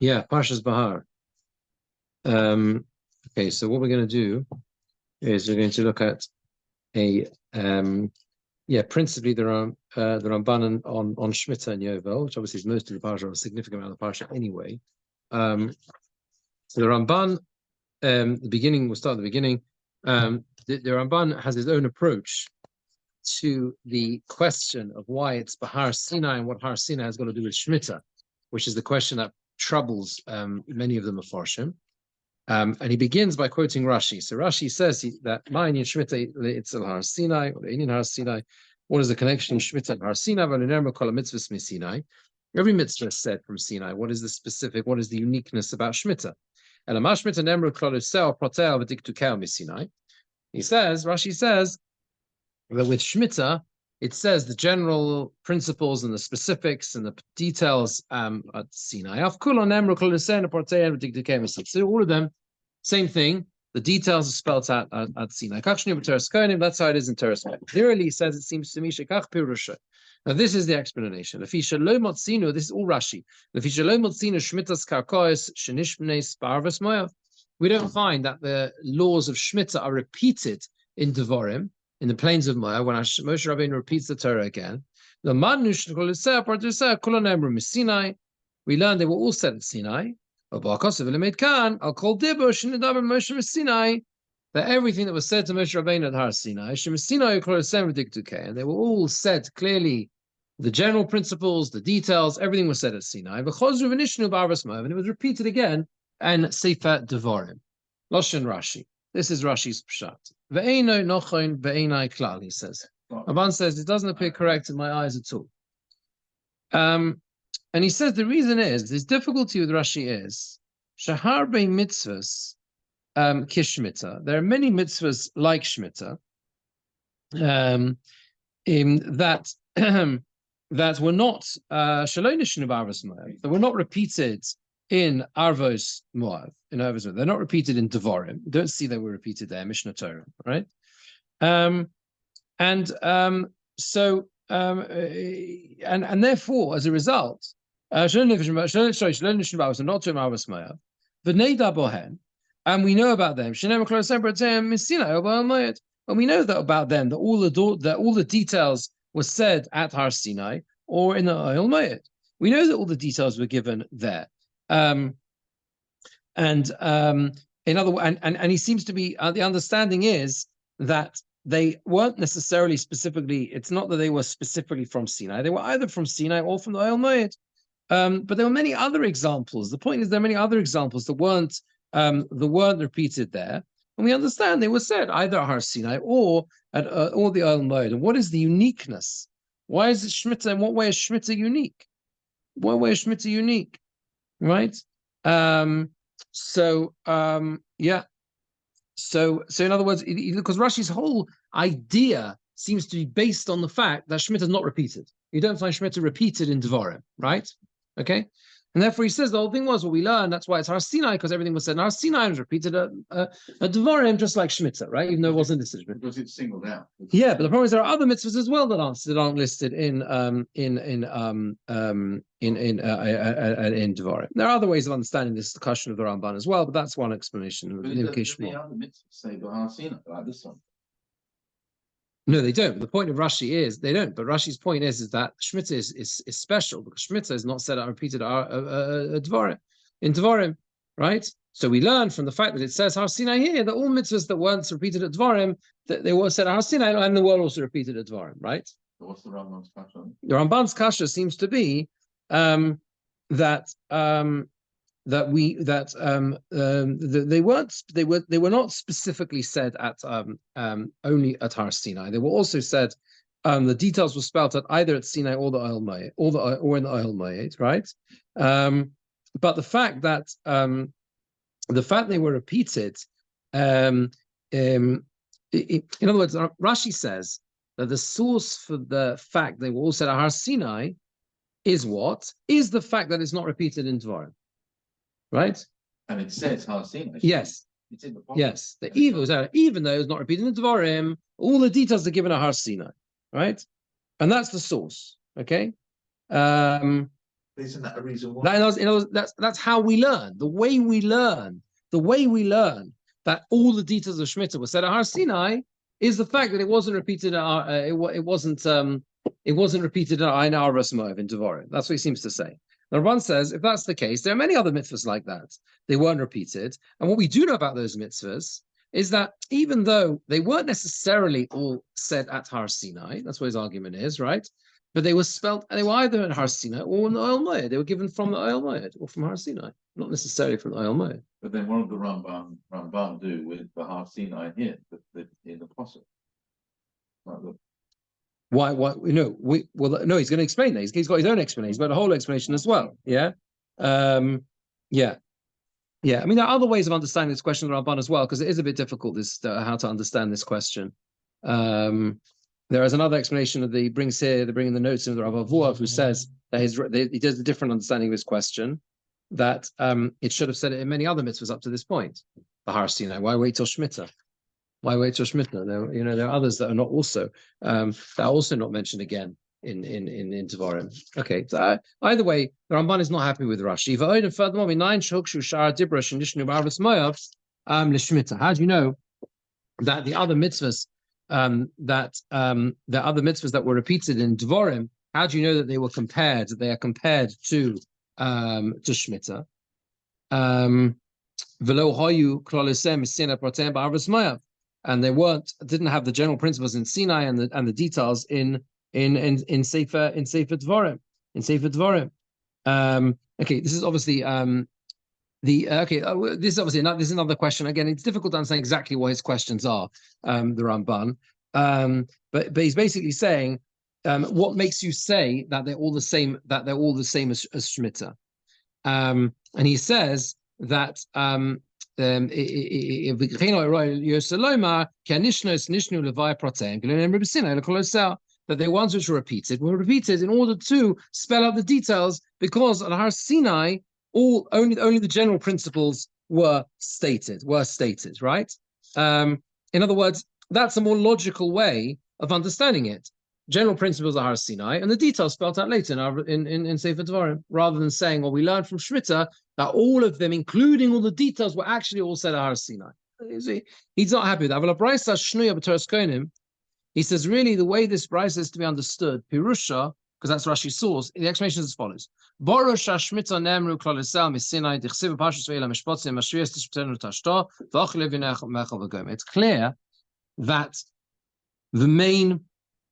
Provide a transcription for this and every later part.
Yeah, Parshas Behar. Okay, so what we're going to do is we're going to look at principally the Ramban on Shemitah and Yovel, which obviously is most of the parsha, or a significant amount of the parsha anyway. So the Ramban, the beginning, we'll start at the beginning. The Ramban has his own approach to the question of why it's Behar Sinai and what Har Sinai has got to do with Shemitah, which is the question that troubles many of the Mefarshim. And he begins by quoting Rashi. So Rashi says that Ma'inyan Shemitah Itzel Har Sinai, or Inyan Har Sinai. What is the connection of Shemitah and Har Sinai? Every mitzvah is said from Sinai. What is the specific? What is the uniqueness about Shemitah? He says, Rashi says that with Shemitah, it says the general principles and the specifics and the details at Sinai. So all of them, same thing. The details are spelled out at Sinai. That's how it is in Toras. Clearly, he says, it seems to me, now this is the explanation. This is all Rashi. We don't find that the laws of Shemitah are repeated in Devarim, in the plains of Moab, when Moshe Rabbeinu repeats the Torah again. We learned they were all said at Sinai. That everything that was said to Moshe Rabbeinu at Har Sinai, and they were all said clearly, the general principles, the details, everything was said at Sinai. And it was repeated again and Sefer Devarim. Loshen Rashi. This is Rashi's pshat. Ve'eno nochon ve'enai klal, he says. Ramban says, it doesn't appear correct in my eyes at all. And he says the reason is, this difficulty with Rashi is, shahar be mitzvahs kishmita. There are many mitzvahs like Shemitah that that were not shalonishnu b'arvos Moab, that were not repeated in Arvos Moab, they're not repeated in Devarim. You don't see they were repeated there, Mishnah Torah, right? And therefore, as a result, and we know about them. And we know that about them, that all the details were said at Har Sinai or in the Ohel Moed. We know that all the details were given there. In other words, and he seems to be the understanding is that they weren't necessarily specifically. It's not that they were specifically from Sinai. They were either from Sinai or from the Ohel Moed. But there were many other examples. The point is, there are many other examples that weren't repeated there, and we understand they were said either at Har Sinai or at the Ohel Moed. And what is the uniqueness? Why is it Shemitah? In what way is Shemitah unique? What way is Shemitah unique? Right? So in other words, because Rashi's whole idea seems to be based on the fact that Shemitah is not repeated. You don't find Shemitah repeated in Devarim, right? Okay, and therefore he says the whole thing was what we learned. That's why it's Har Sinai, because everything was said in Har Sinai was repeated at Devarim, just like Shemitah, right? Even though it wasn't listed. Because it's singled out. Yeah, but the problem is there are other mitzvahs as well that aren't listed in Devarim. There are other ways of understanding this discussion of the Ramban as well, but that's one explanation. But the other mitzvahs say Har Sinai, like this one. No, they don't. The point of Rashi is they don't. But Rashi's point is that Shemitah is special because Shemitah is not said out repeated in Devarim, right? So we learn from the fact that it says Har Sinai here that all mitzvahs that weren't repeated at Devarim, that they were said at Har Sinai and they were also repeated at Devarim, right? So what's the Ramban's kasha? The Ramban's kasha seems to be they were not specifically said at only at Har Sinai. They were also said the details were spelled out either at Sinai or the Ohel Moed, or in the Ohel Moed, right? But the fact that they were repeated, in other words, Rashi says that the source for the fact they were all said at Har Sinai is what? Is the fact that it's not repeated in Devarim. Right? And it says Har Sinai. Yes. It's in the yes. Even though it's not repeated in Devarim, all the details are given at Har Sinai. Right? And that's the source. Okay? But Isn't that a reason why? That's how we learn. The way we learn that all the details of Shemitah were said at Har Sinai is the fact that it wasn't repeated. It wasn't repeated in Arvas Moav in Devarim. That's what he seems to say. The Ramban says if that's the case, there are many other mitzvahs like that. They weren't repeated, and what we do know about those mitzvahs is that even though they weren't necessarily all said at Har Sinai, that's what his argument is, right? But they were spelt, and they were either at Har Sinai or in the Oil Moed. They were given from the Oil Moed or from Har Sinai, not necessarily from the Oil Moed. But then what did the Ramban do with Behar Sinai here, in the Pasuk? Why? No, he's going to explain that. He's got his own explanation. He's got a whole explanation as well. Yeah. Yeah, I mean, there are other ways of understanding this question of Ramban as well, because it is a bit difficult how to understand this question. There is another explanation that they bring in the notes of the Rav Avuav, who says that he does a different understanding of his question, that it should have said it in many other mitzvahs up to this point. Behar Sinai, why wait till Shemitah? Why wait till Shemitah? There are others that are not also that are also not mentioned again in Devarim. Okay, so either way, the Ramban is not happy with Rashi. How do you know that the other mitzvahs that were repeated in Devarim? How do you know that they were compared? That they are compared to Shemitah? And they didn't have the general principles in Sinai and the details in Sefer Dvarim. Okay, this is obviously this is another question. Again, it's difficult to understand exactly what his questions are, the Ramban. But he's basically saying, what makes you say that they're all the same? That they're all the same as Shemitah? And he says that that the ones which were repeated in order to spell out the details, because on Har Sinai, only the general principles were stated, right? In other words, that's a more logical way of understanding it. General principles are Har Sinai, and the details spelled out later in Sefer Dvarim, rather than saying, well, we learned from Shemitah that all of them, including all the details, were actually all said at Har Sinai. You see, he's not happy with that. He says, really, the way this brayso is to be understood, Pirusha, because that's Rashi's source, the explanation is as follows. It's clear that the main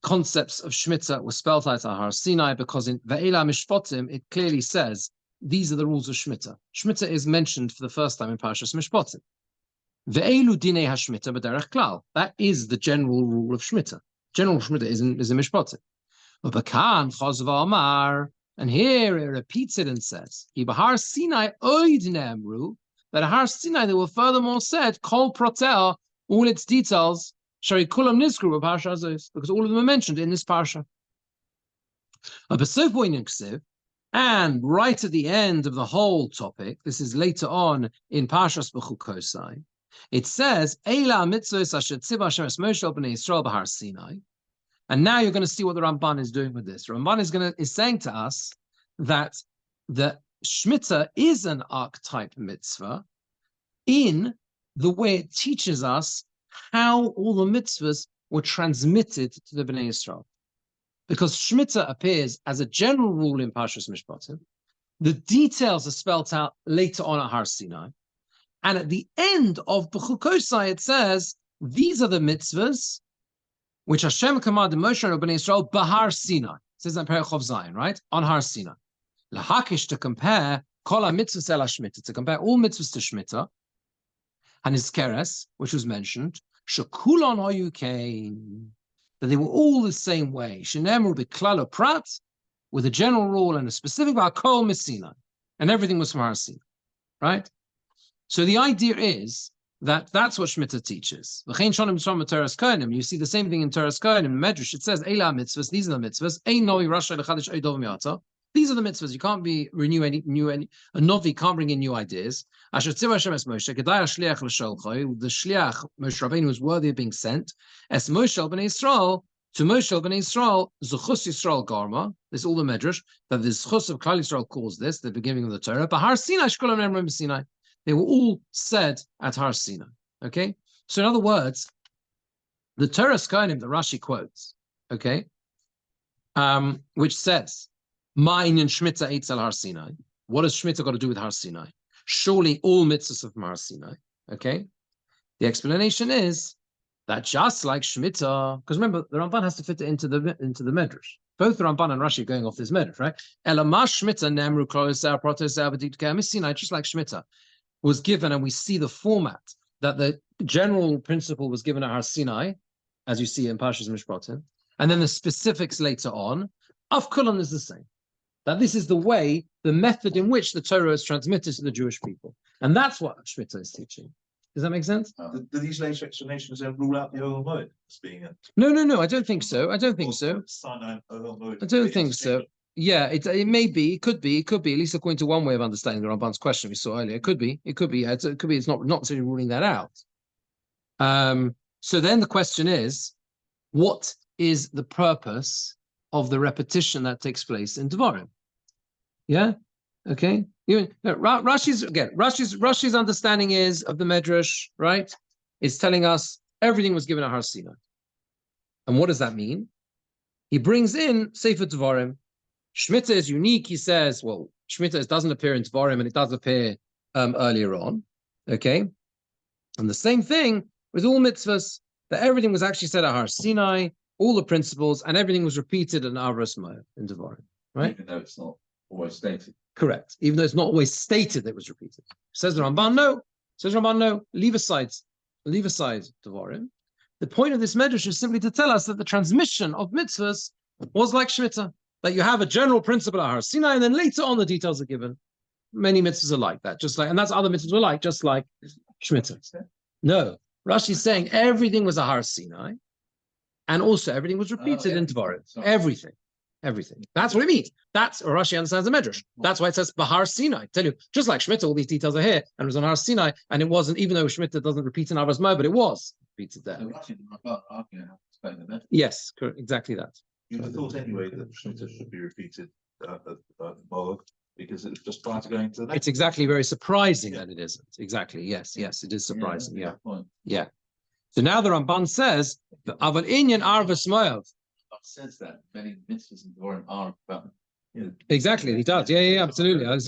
concepts of Shemitah were spelled out at Har Sinai, because in Ve'ela Mishpotim, it clearly says, these are the rules of Shemitah. Shemitah is mentioned for the first time in Parashas Mishpotim. Ve'elu dinei hashmita b'derech klal. That is the general rule of Shemitah. General Shemitah is in Mishpotim. U'bakan chaz v'amar, and here it repeats it and says, Har Sinai oid ne'emru, that at Har Sinai they were furthermore said, kol protel, all its details, shari kulam nizkru b'parsha hazos, because all of them are mentioned in this parsha. And right at the end of the whole topic, this is later on in Parshas B'chukosai, it says, Eila mitzvos asher tziva Hashem es Moshe al bnei Yisrael b'Har Sinai. And now you're going to see what the Ramban is doing with this. The Ramban is saying to us that the Shemitah is an archetype mitzvah in the way it teaches us how all the mitzvahs were transmitted to the Bnei Yisrael. Because Shemitah appears as a general rule in Parshas Mishpatim, the details are spelt out later on at Har Sinai, and at the end of B'chukosai it says, these are the mitzvahs which Hashem commanded Moshe and Bnei Yisrael Behar Sinai. It says in Perek Chov Zayin, right? On Har Sinai. Lahakish, to compare Kol HaMitzvahs El HaShemitah, to compare all mitzvahs to Shemitah, and his Keres, which was mentioned, Shekulon Hoyu Kain, that they were all the same way. Shenemru B'klal Prat, with a general rule and a specific about Kol Misina, and everything was from Har Sinai, right? So the idea is that that's what Shemitah teaches. You see the same thing in Toras Kohanim, Medrash. It says, Eila mitzvahs, these are the mitzvahs. These are the mitzvahs. You can't be a novi can't bring in new ideas. The shliach, Moshe Rabbeinu, was worthy of being sent. As Moshe Bnei Yisrael, To Moshe Bnei Yisrael, Zuchus Yisrael Garma, this is all the Medrash, that the Zuchus of Klal Yisrael calls this, the beginning of the Torah, but Har Sinai, Shkolam Nemrim Sinai. They were all said at Har Sinai. Okay? So in other words, the Torah Skanim that Rashi quotes, okay, which says, Ma'inyan Shmita Eitzel Har Sinai. What has Shmita got to do with Har Sinai? Surely all mitzvahs of Har Sinai. Okay? The explanation is that just like Shemitah, because remember, the Ramban has to fit it into the Medrash. Both the Ramban and Rashi are going off this Medrash, right? Elamash Shemitah Nemru Kloser Protoser V'Dikam Sinai, just like Shemitah was given, and we see the format that the general principle was given at Har Sinai, as you see in Parshas Mishpatim, and then the specifics later on. Av Kulan is the same. That this is the way, the method in which the Torah is transmitted to the Jewish people, and that's what Shemitah is teaching. Does that make sense? Do these later explanations then rule out the Ohel Moed as being a... No, I don't think so. I don't think so. I don't think so. Yeah, it may be, it could be, at least according to one way of understanding the Ramban's question we saw earlier. It could be, it's not necessarily ruling that out. So then the question is, what is the purpose of the repetition that takes place in Devarim? Yeah? Okay. Rashi's understanding is of the Medrash, right? It's telling us everything was given at Har Sinai. And what does that mean? He brings in Sefer Devarim. Shemitah is unique. He says, well, Shemitah doesn't appear in Devarim and it does appear earlier on. Okay. And the same thing with all mitzvahs, that everything was actually said at Har Sinai, all the principles, and everything was repeated in Avros Moed in Devarim. Right? Even though it's not always stated. Correct. Even though it's not always stated that it was repeated. Says the Ramban, no. Says Ramban, no. Leave aside Devarim. The point of this medrash is simply to tell us that the transmission of mitzvahs was like Shemitah. That you have a general principle at Har Sinai, and then later on the details are given. Many mitzvahs are like that, and that's other mitzvahs are like, just like Shemitah. No. Rashi is saying everything was a Har Sinai, and also everything was repeated in Devarim. Everything. That's what it means. That's what Rashi understands the Medrash. That's why it says Behar Sinai. I tell you, just like Shemitah, all these details are here, and it was on Har Sinai, and it wasn't, even though Shemitah doesn't repeat in Avos Moed, but it was repeated there. Yes, correct, exactly that. You would have thought anyway that Shemitah should be repeated because it's just prior to going to the next. It's exactly very surprising that it isn't. Exactly. Yes, it is surprising. Yeah. So now the Ramban says the Aval Inyan Arvas Moav. Says that many mitzvahs in Devarim are about. Exactly, he does. Yeah, absolutely does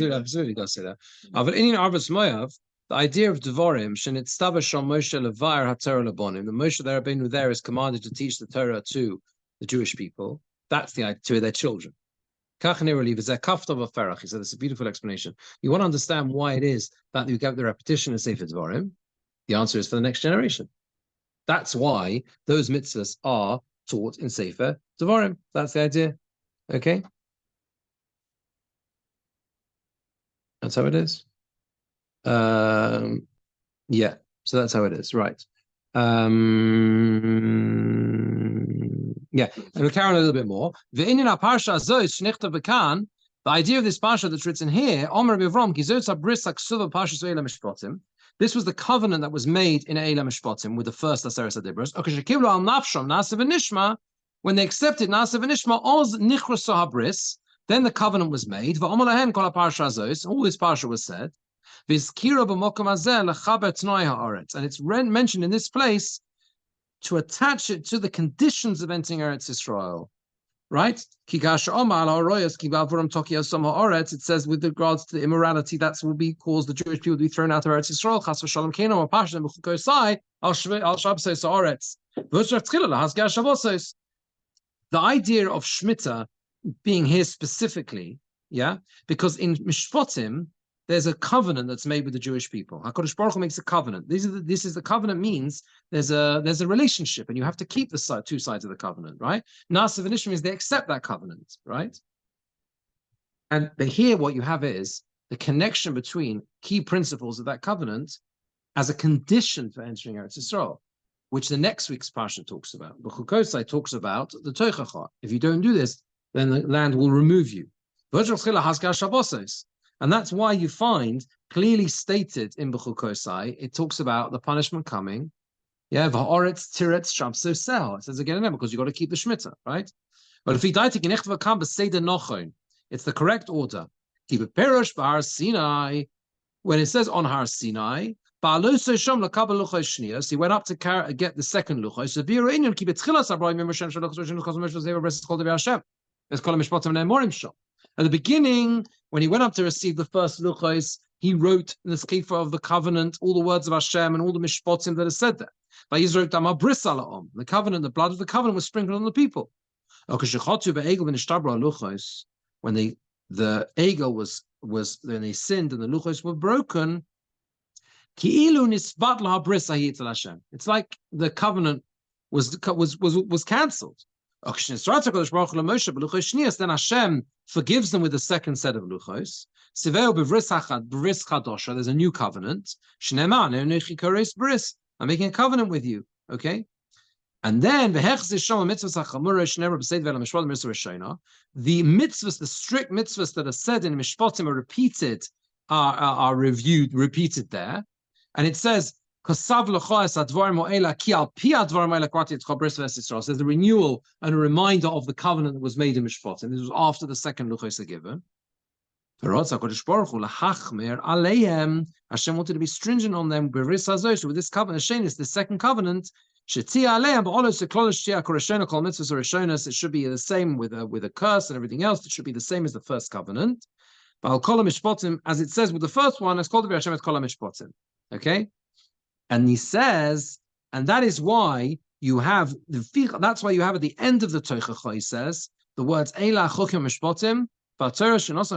say that. Aval Inyan Arvas Moav. The idea of Devarim, Shenitstava Shal Moshe Levair HaTorah Lebonim. The Moshe the Rabbeinu there is commanded to teach the Torah to the Jewish people. That's the idea, to their children. He said it's a beautiful explanation. You want to understand why it is that you get the repetition in Sefer Devarim? The answer is for the next generation. That's why those mitzvahs are taught in Sefer Devarim. That's the idea. Okay? That's how it is. Yeah, so that's how it is, right. Yeah, and we'll carry on a little bit more. The idea of this parsha that's written here, this was the covenant that was made in Eila Mishpatim with the first Aseret HaDibros. When they accepted Nasa v'Nishma, Oz Nichroso HaBris, then the covenant was made. All this parsha was said. And it's mentioned in this place to attach it to the conditions of entering Eretz Yisrael, right? It says with regards to the immorality, that will be caused the Jewish people to be thrown out of Eretz Yisrael. The idea of Shemitah being here specifically, yeah, because in Mishpatim, there's a covenant that's made with the Jewish people. HaKadosh Baruch Hu makes a covenant. This is the covenant means there's a relationship, and you have to keep the two sides of the covenant, right? Nasa v'Nishma means they accept that covenant, right? And here what you have is the connection between key principles of that covenant as a condition for entering Eretz Yisrael, which the next week's parsha talks about. B'chukosai talks about the toichacha. If you don't do this, then the land will remove you. And that's why you find clearly stated in B'chukosai, it talks about the punishment coming Yeah, v'ha'aretz tiretz shamso sel. It says again and again because you got to keep the Shemitah, right? But if he died to Genecht v'kam b'seder nochon, it's the correct order. Keep it perush b'Har Sinai. When it says on Har Sinai, so he went up to get the second luchos. So keep it at the beginning, when he went up to receive the first luchos, he wrote in the Sefer of the covenant all the words of Hashem and all the mishpotim that are said there. The covenant, the blood of the covenant was sprinkled on the people. When the egel was when they sinned and the luchos were broken, it's like the covenant was cancelled. Then Hashem forgives them with the second set of luchos. There's a new covenant. I'm making a covenant with you. Okay. And then the mitzvahs, the strict mitzvahs that are said in Mishpatim are repeated, are repeated there. And it says, there's a renewal and a reminder of the covenant that was made in Mishpatim. This was after the second luchos are given. Hashem wanted to be stringent on them. So with this covenant, the second covenant, it should be the same with a curse and everything else. It should be the same as the first covenant. As it says with the first one, it's called the Hashem Kol HaMishpatim. Okay? And he says, and that is why you have that's why you have at the end of the Toichacha, he says, the words Eila Chokim Mishpatim, Bahar Sinai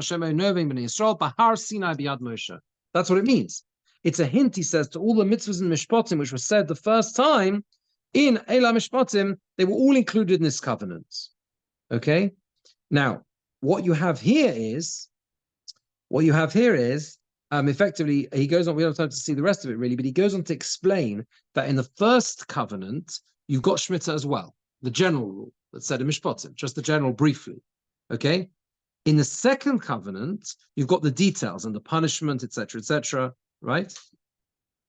Biyad Moshe. That's what it means. It's a hint, he says, to all the mitzvahs and mishpatim which were said the first time in Eila Mishpatim, they were all included in this covenant. Okay? Now, what you have here is, effectively, he goes on, we don't have time to see the rest of it really, but he goes on to explain that in the first covenant, you've got Shemitah as well, the general rule that's said in Mishpatim, just the general briefly. Okay? In the second covenant, you've got the details and the punishment, etc., right?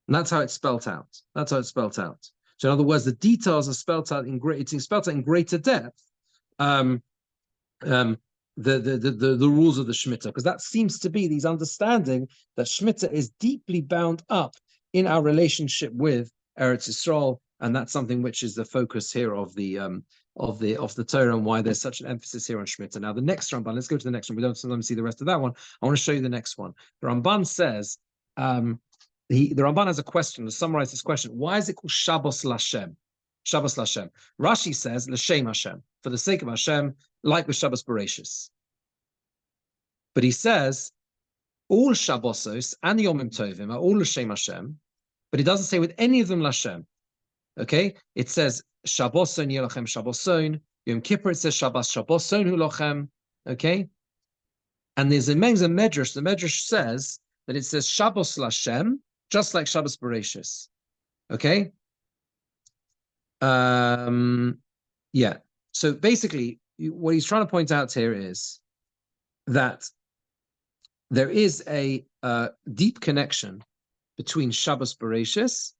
And that's how it's spelt out. So in other words, the details are spelt out in greater depth. The rules of the Shemitah, because that seems to be these understanding that Shemitah is deeply bound up in our relationship with Eretz Yisrael, and that's something which is the focus here of the Torah and why there's such an emphasis here on Shemitah. Now, the next Ramban, let's go to the next one. We don't sometimes see the rest of that one. I want to show you the next one. The Ramban says, the Ramban has a question to summarize this question. Why is it called Shabbos Lashem? Shabbos Lashem. Rashi says, L'Shem Hashem, for the sake of Hashem, like with Shabbos Bereshis. But he says, all Shabbosos and the Yomim Tovim are all L'Shem Hashem, but he doesn't say with any of them Lashem. Okay? It says, Shabboson Yelachem Shabboson. Yom Kippur it says Shabbos Shabboson Hu Lochem. Okay? And there's a Medrash. The Medrash says that it says Shabbos Lashem, just like Shabbos Bereshis. Okay? Yeah. So basically, what he's trying to point out here is that there is a deep connection between Shabbos Bereshis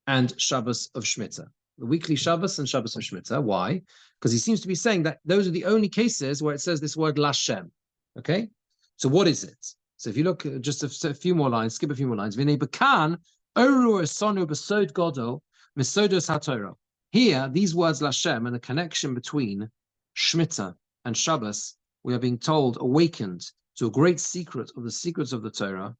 and Shabbos of Shemitah. The weekly Shabbos and Shabbos of Shemitah. Why? Because he seems to be saying that those are the only cases where it says this word Lashem. Okay? So what is it? So if you look at just a few more lines, skip a few more lines. V'nei b'kan, oru esonu b'sod godol, misodos HaTorah. Here, these words Lashem and the connection between Shemitah and Shabbos, we are being told, awakened to a great secret of the secrets of the Torah.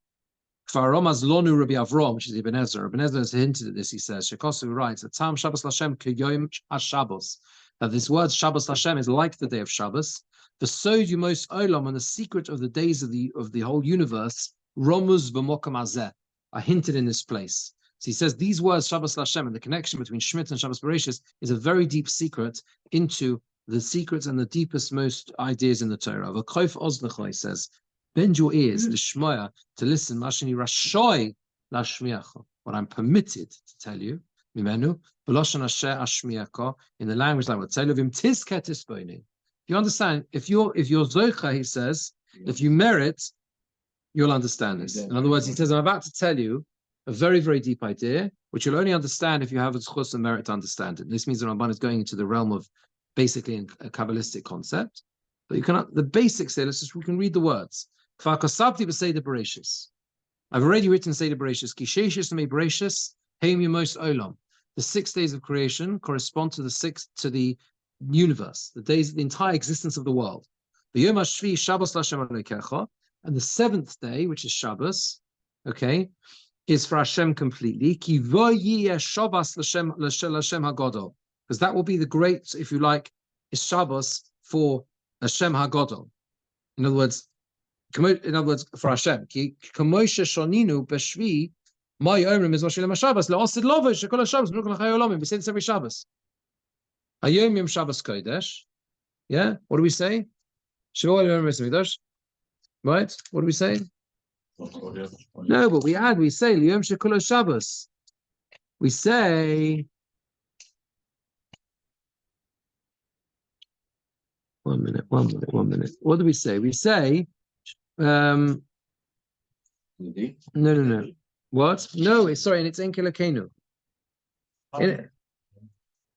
K'varomaz lonu Rabbi Avram, which is Ibn Ezra. Ibn Ezra has hinted at this. He says, Shekosu writes, "Atam Shabbos Lashem k'yom HaShabbos." That this word Shabbos Lashem is like the day of Shabbos. The sod yumos olam, and the secret of the days of the whole universe, romuz b'mokam hazeh, are hinted in this place. So he says these words Shabbos Lashem and the connection between Shemitah and Shabbos Bereshis is a very deep secret into the secrets and the deepest, most ideas in the Torah. V'koif oznecha, he says, bend your ears, l'shmoya, to listen, mashani rashoy lashmiacha, what I'm permitted to tell you, mimenu, v'loshan asher ashmiaka, in the language I will tell you, v'im tizke tisboni. You understand, if you're zocha, he says, if you merit, you'll understand this. In other words, he says, I'm about to tell you a very, very deep idea, which you'll only understand if you have a zchus and merit to understand it. This means the Ramban is going into the realm of basically a Kabbalistic concept. But you cannot, the basics here, we can read the words. I've already written Seder Bereshis. Kisheshis me Bereshis, Heim Yemos Olam. The 6 days of creation correspond to the universe, the entire existence of the world. The Yom HaShvi Shabbos Lashem Alekecha, and the 7th day, which is Shabbos, okay, is for Hashem completely. Ki vo yeh Shabbos Lashem HaGodol, because that will be the great, if you like, is Shabbos for Hashem HaGodol. In other words, for Hashem. Ki Kamoshe Shoninu B'Shvi. My Omrim is Moshe Shabbos. Le'osid Lovo Shekol HaShabbos B'Ruch L'Chai Olamim. We say this every Shabbos. Hayom Yom Shabbos Kodesh. Yeah. What do we say? Shavuot Yom Mikdash. Right. What do we say? No, but we add. We say Liyom Shekol HaShabbos. We say. One minute. What do we say? We say. No. What? No, sorry, and it's Enkelakenu.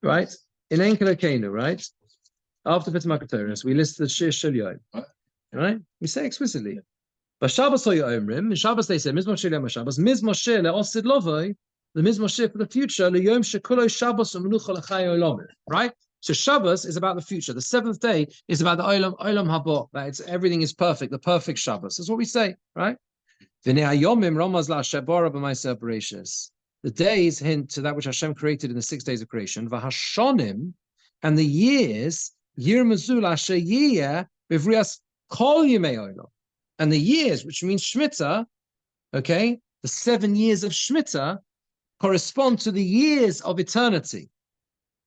Right? In Enkelakenu, right? After Petmakatoris, we list the Shir Shel Yom. Right? We say explicitly. But Shabbos Omrim, in Shabbos they say, Mizmor Shel Shabbos, Mizmor Shel Osid Lovoi, the Mizmor Shel for the future, Liyom Shekulo Shabbos U'Menucha L'Chai Olamim. Right? So Shabbos is about the future. The 7th day is about the Olam Haba. That everything is perfect, the perfect Shabbos. That's what we say, right? The days hint to that which Hashem created in the 6 days of creation. V'hashonim, and the years, Yir Mazul Asher Yiyeh B'Vrias Kol Yimei Olam. And the years, which means Shemitah, okay, the 7 years of Shemitah correspond to the years of eternity.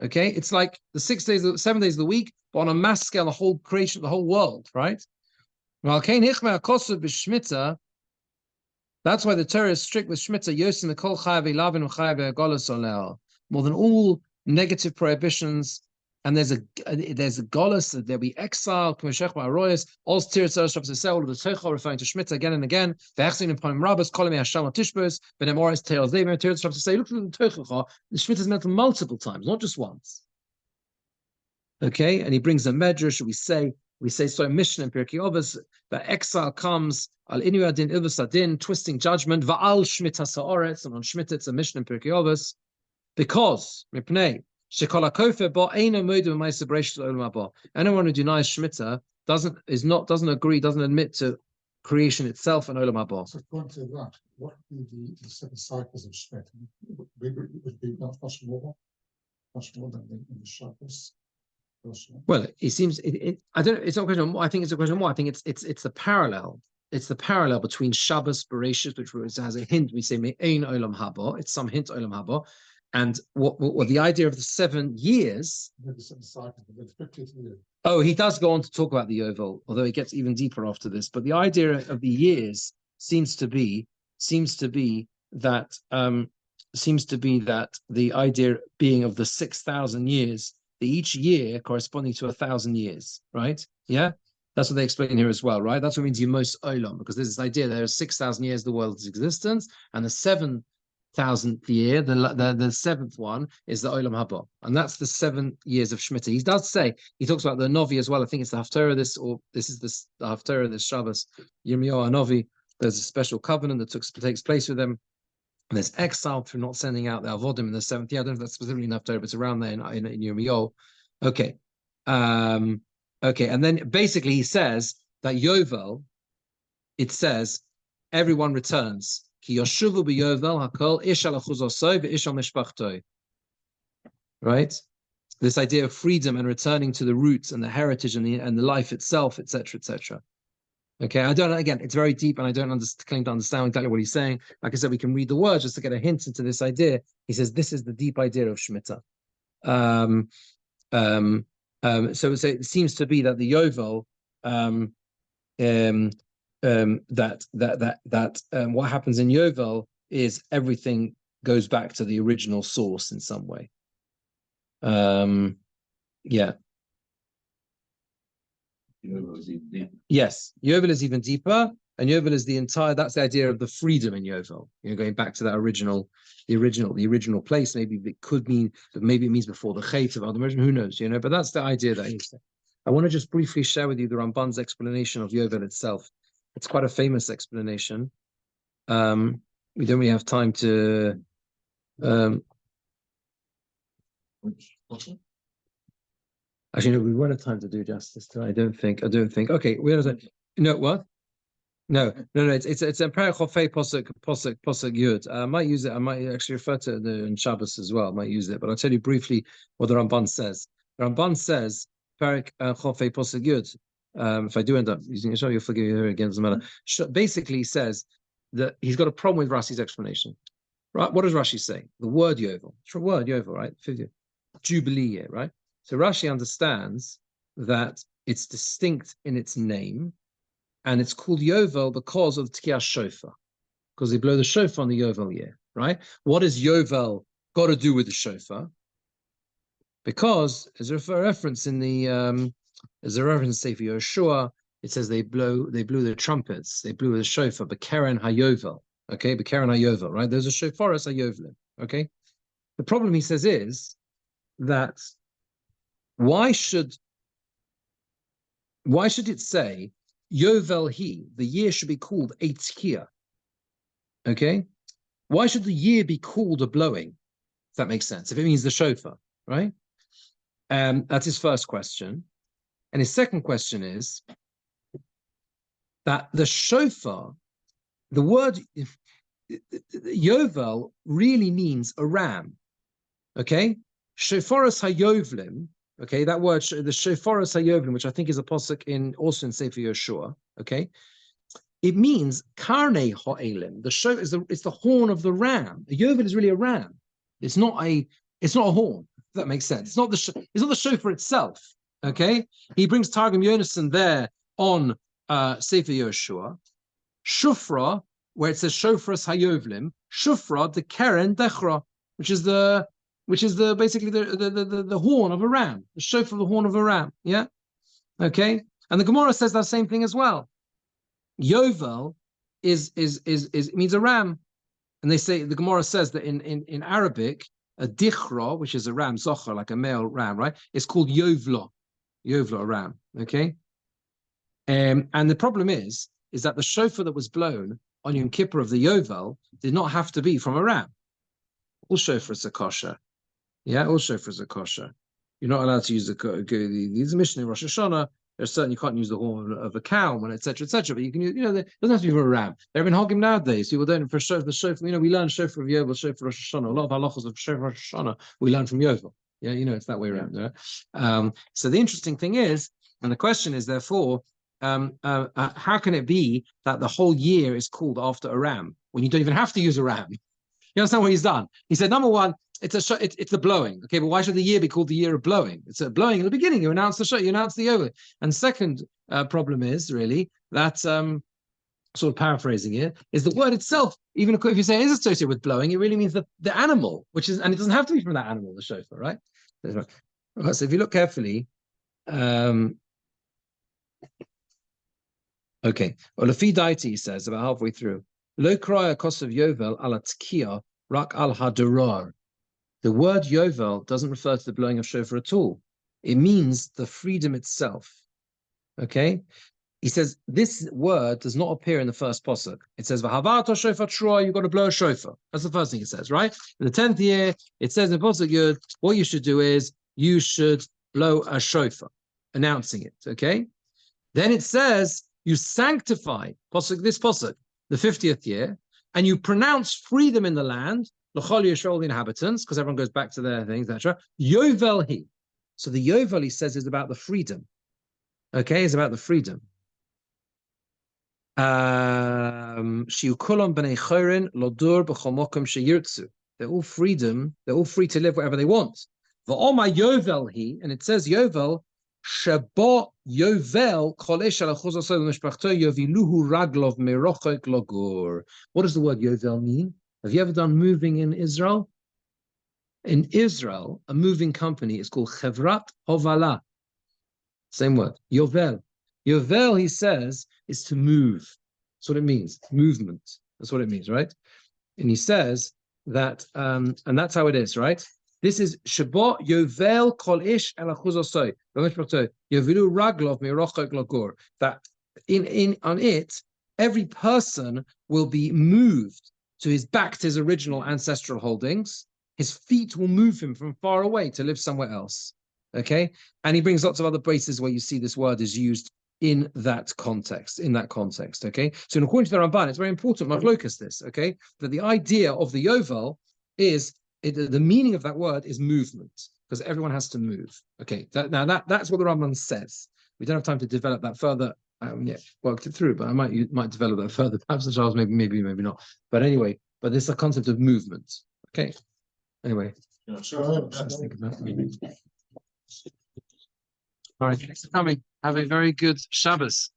Okay, it's like the 6 days, 7 days of the week, but on a mass scale, the whole creation, the whole world, right? That's why the Torah is strict with Shemitah. Yosim Kol Chayav Elavin Chayav Golos Oleo. More than all negative prohibitions, and there's a Golos, there'll be exile. K'meshech Ba'aroyes. All Tiras Shabbos Yisrael, all of the Teichah referring to Shemitah again and again. Ve'echsin upon Rabbis Kolim Hashem Tishbos. Benemoris Teos Levi Tiras Shabbos Yisrael. Look at the Teichah. The Shemitah is mentioned multiple times, not just once. Okay, and he brings a medrash. We say so in Mishnah and Pirkei Avos, that exile comes al inu adin ilvus adin, twisting judgment, va'al shmita sa'oretz, and on Shemitah it's a Mishnah and Pirkei Avos, because mipnei shekol hakofer bo eino moed b'ma'aseh bereshis olam haba. Anyone who denies Shemitah doesn't admit to creation itself and olam haba. So according to that, what would be the 7 cycles of Shemitah? Would be much more than in the Shabbos. Well, it seems I don't know. It's not a question of more. I think it's a question of more. I think it's the parallel. It's the parallel between Shabbos Bereshis, which has a hint. We say Me'ein Olam Haba. It's some hint Olam Haba, and what the idea of the 7 years. Oh, he does go on to talk about the Yovel, although it gets even deeper after this. But the idea of the years seems to be that the idea being of the 6,000 years. Each year corresponding to 1,000 years, right? Yeah, that's what they explain here as well, right? That's what means Yemos Olam, because there's this idea there are 6,000 years of the world's existence, and the 7,000th year, the 7th one, is the Olam Haba, and that's the 7 years of Shemitah. He does say, he talks about the Novi as well. I think it's the Haftarah the Haftarah this Shabbos, Yirmiyahu Novi. There's a special covenant that takes place with them. And there's exile through not sending out the avodim in the 7th year. I don't know if that's specifically enough to, but it's around there in Yirmiyahu. Okay. Okay. And then basically he says that Yovel, it says, everyone returns. Ki yoshuvu b'Yovel hakol ish al achuzosoi v'ish al mishpachtoi. Right? This idea of freedom and returning to the roots and the heritage and the life itself, etc., etc. Okay, again, it's very deep and I don't claim to understand exactly what he's saying. Like I said, we can read the words just to get a hint into this idea. He says, this is the deep idea of Shemitah. So it seems to be that the Yovel, what happens in Yovel is everything goes back to the original source in some way. Yeah. Yovel is even deeper. Yes, Yovel is even deeper. and Yovel is the entire. That's the idea of the freedom in Yovel. Going back to that the original place. Maybe it could mean, but maybe it means before the Chait of Adam. Who knows? But that's the idea that he's saying. I want to just briefly share with you the Ramban's explanation of Yovel itself. It's quite a famous explanation. We don't really have time to. Actually, no, we won't have time to do justice to it. I don't think. Okay, we have what? No. It's a Perek Chofei Posuk Yud. I might use it. I might actually refer to it in Shabbos as well. I might use it, but I'll tell you briefly what the Ramban says. The Ramban says Perek Chofei Posuk Yud. If I do end up using it, you'll forgive me again. Doesn't matter. Basically, he says that he's got a problem with Rashi's explanation. Right? What does Rashi say? The word Yovel. It's a word Yovel, right? Jubilee year, right? So Rashi understands that it's distinct in its name, and it's called Yovel because of the Tkiyah Shofar, because they blow the shofar on the Yovel year, right? What does Yovel got to do with the shofar? Because there's a reference in the Sefer Yeshua. It says they blew the trumpets, they blew the shofar, Bekeren HaYovel, okay, Bekeren HaYovel, right? There's a shofaris HaYovelim, okay. The problem, he says, is that why should it say Yovel He? The year should be called a Tkiyah. Okay? Why should the year be called a blowing? If that makes sense. If it means the shofar, right? That's his first question. And his second question is that the shofar, the word Yovel really means a ram. Okay? Shofaros HaYovlim. Okay, that word, the Shofaros HaYovlim, which I think is a posuk also in Sefer Yeshua, okay, it means Karnei Ha'elim. The show it's the horn of the ram. A Yovel is really a ram. It's not a horn. If that makes sense. It's not the shofar itself. Okay, he brings Targum Yonason there on Sefer Yeshua. Shufra, where it says Shofaros HaYovlim. Shufra the Keren Dechra, which is basically the horn of a ram, the shofar of the horn of a ram. Yeah, okay. And the Gemara says that same thing as well. Yovel means a ram, and they say the Gemara says that in Arabic a dichra, which is a ram, zocher, like a male ram, right? It's called yovla, a ram. Okay. And the problem is that the shofar that was blown on Yom Kippur of the Yovel did not have to be from a ram. All shofars are kosher. Yeah, all shofars are kosher. You're not allowed to use these Mishnah in Rosh Hashanah. There's certain you can't use the horn of a cow, etc., etc. But you can use, it doesn't have to be from a ram. They're in Hogim nowadays. People don't for the shofar. We learn shofar of Yovel, shofar Rosh Hashanah. A lot of halachos of shofar Rosh Hashanah we learn from Yovel. Yeah, it's that way around. Right? So the interesting thing is, and the question is, therefore, how can it be that the whole year is called after a ram when you don't even have to use a ram? You understand what he's done? He said, number one, it's the blowing. Okay, but why should the year be called the year of blowing? It's a blowing in the beginning. You announce the show, you announce the over. And second problem is really that, sort of paraphrasing it, is the word itself, even if you say it is associated with blowing, it really means the animal, and it doesn't have to be from that animal, the shofar, right? So if you look carefully, okay, well, Lafi Daiti says about halfway through, Lo kraya kos of Yovel ala tkiyah rak al hadorar. The word Yovel doesn't refer to the blowing of shofar at all. It means the freedom itself. Okay? He says this word does not appear in the first posuk. It says, V'havato shofar trua, you've got to blow a shofar. That's the first thing it says, right? In the 10th year, it says in posuk Yud, what you should do is, you should blow a shofar, announcing it, okay? Then it says, you sanctify this posuk, the 50th year, and you pronounce freedom in the land, l'chol yishol, the inhabitants, because everyone goes back to their things, etc. Yovel he. So the Yovel, he says, is about the freedom. Okay, it's about the freedom. Shiukulam b'nei chorin lodur b'chol mokum sheyirtzu. They're all freedom. They're all free to live wherever they want. V'oma Yovel he, and it says Yovel, Shabo Yovel kolesh al chuzasol mishpachto yoviluhu raglov merochek logur. What does the word Yovel mean? Have you ever done moving in Israel? In Israel, a moving company is called Chevrat Hovala. Same word, Yovel. Yovel, he says, is to move. That's what it means. Movement. That's what it means, right? And he says that, and that's how it is, right? This is Shabo Yovel Kol Ish El Achuzosoi. Yovilu Raglov Mirochok Lagor. That on it, every person will be moved back to his original ancestral holdings. His feet will move him from far away to live somewhere else. Okay, and he brings lots of other places where you see this word is used in that context. Okay, so according to the Ramban, it's very important, Machlokas, this. Okay, that the idea of the Yovel is the meaning of that word is movement, because everyone has to move. Okay, that's what the Ramban says. We don't have time to develop that further. Worked it through, but I might develop that further. Perhaps Charles, maybe not. But anyway, but this is a concept of movement. Okay. Anyway, let's think about it. All right, thanks for coming. Have a very good Shabbos.